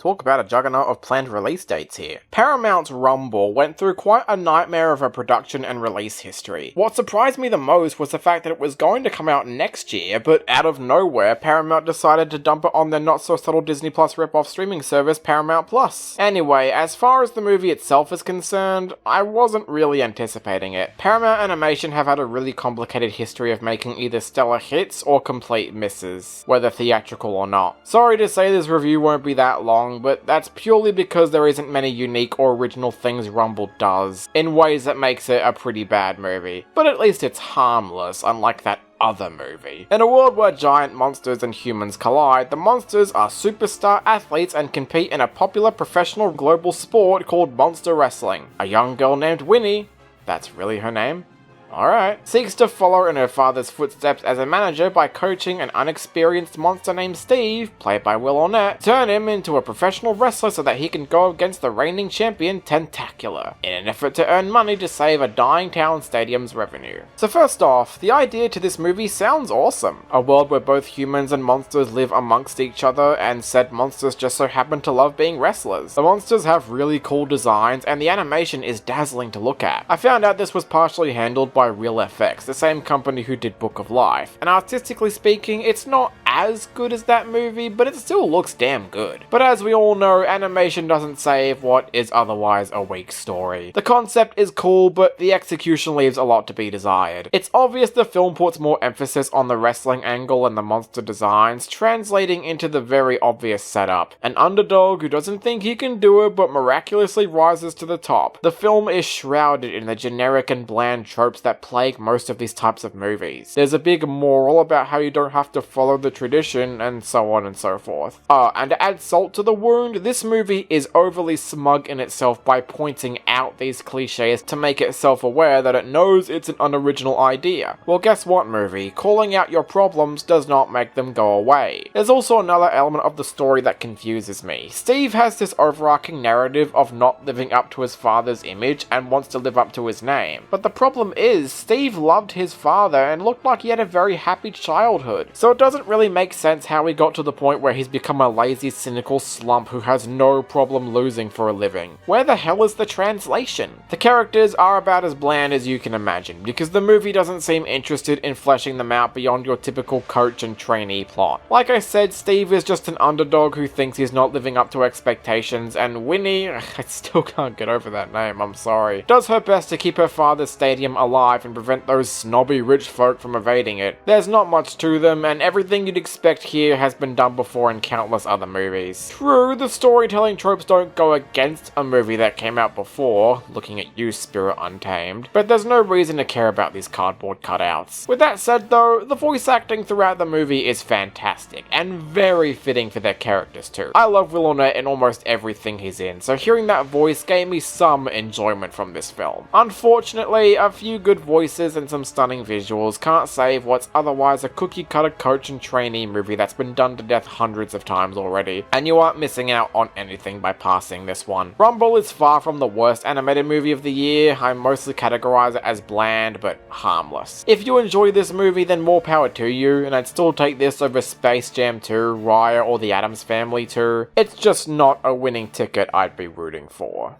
Talk about a juggernaut of planned release dates here. Paramount's Rumble went through quite a nightmare of a production and release history. What surprised me the most was the fact that it was going to come out next year, but out of nowhere, Paramount decided to dump it on their not-so-subtle Disney Plus rip-off streaming service, Paramount Plus. Anyway, as far as the movie itself is concerned, I wasn't really anticipating it. Paramount Animation have had a really complicated history of making either stellar hits or complete misses, whether theatrical or not. Sorry to say this review won't be that long, but that's purely because there isn't many unique or original things Rumble does, in ways that makes it a pretty bad movie. But at least it's harmless, unlike that other movie. In a world where giant monsters and humans collide, the monsters are superstar athletes and compete in a popular professional global sport called monster wrestling. A young girl named Winnie, that's really her name? Alright. Seeks to follow in her father's footsteps as a manager by coaching an unexperienced monster named Steve, played by Will Arnett, turn him into a professional wrestler so that he can go against the reigning champion Tentacular, in an effort to earn money to save a dying town stadium's revenue. So first off, the idea to this movie sounds awesome. A world where both humans and monsters live amongst each other, and said monsters just so happen to love being wrestlers. The monsters have really cool designs, and the animation is dazzling to look at. I found out this was partially handled by Real FX, the same company who did Book of Life, and artistically speaking, it's not as good as that movie, but it still looks damn good. But as we all know, animation doesn't save what is otherwise a weak story. The concept is cool, but the execution leaves a lot to be desired. It's obvious the film puts more emphasis on the wrestling angle and the monster designs, translating into the very obvious setup. An underdog who doesn't think he can do it but miraculously rises to the top. The film is shrouded in the generic and bland tropes that plague most of these types of movies. There's a big moral about how you don't have to follow the tradition, and so on and so forth. And to add salt to the wound, this movie is overly smug in itself by pointing out these cliches to make it self-aware that it knows it's an unoriginal idea. Well, guess what, movie? Calling out your problems does not make them go away. There's also another element of the story that confuses me. Steve has this overarching narrative of not living up to his father's image and wants to live up to his name. But the problem is, Steve loved his father and looked like he had a very happy childhood. So it doesn't really make sense how he got to the point where he's become a lazy, cynical slump who has no problem losing for a living. Where the hell is the translation? The characters are about as bland as you can imagine, because the movie doesn't seem interested in fleshing them out beyond your typical coach and trainee plot. Like I said, Steve is just an underdog who thinks he's not living up to expectations, and Winnie, I still can't get over that name, I'm sorry, does her best to keep her father's stadium alive and prevent those snobby rich folk from evading it. There's not much to them, and everything you'd expect here has been done before in countless other movies. True, the storytelling tropes don't go against a movie that came out before, looking at you, Spirit Untamed, but there's no reason to care about these cardboard cutouts. With that said though, the voice acting throughout the movie is fantastic, and very fitting for their characters too. I love Will Arnett in almost everything he's in, so hearing that voice gave me some enjoyment from this film. Unfortunately, a few good voices and some stunning visuals can't save what's otherwise a cookie-cutter coach and trainee movie that's been done to death hundreds of times already, and you aren't missing out on anything by passing this one. Rumble is far from the worst animated movie of the year. I mostly categorize it as bland but harmless. If you enjoy this movie, then more power to you, and I'd still take this over Space Jam 2, Raya, or The Addams Family 2. It's just not a winning ticket I'd be rooting for.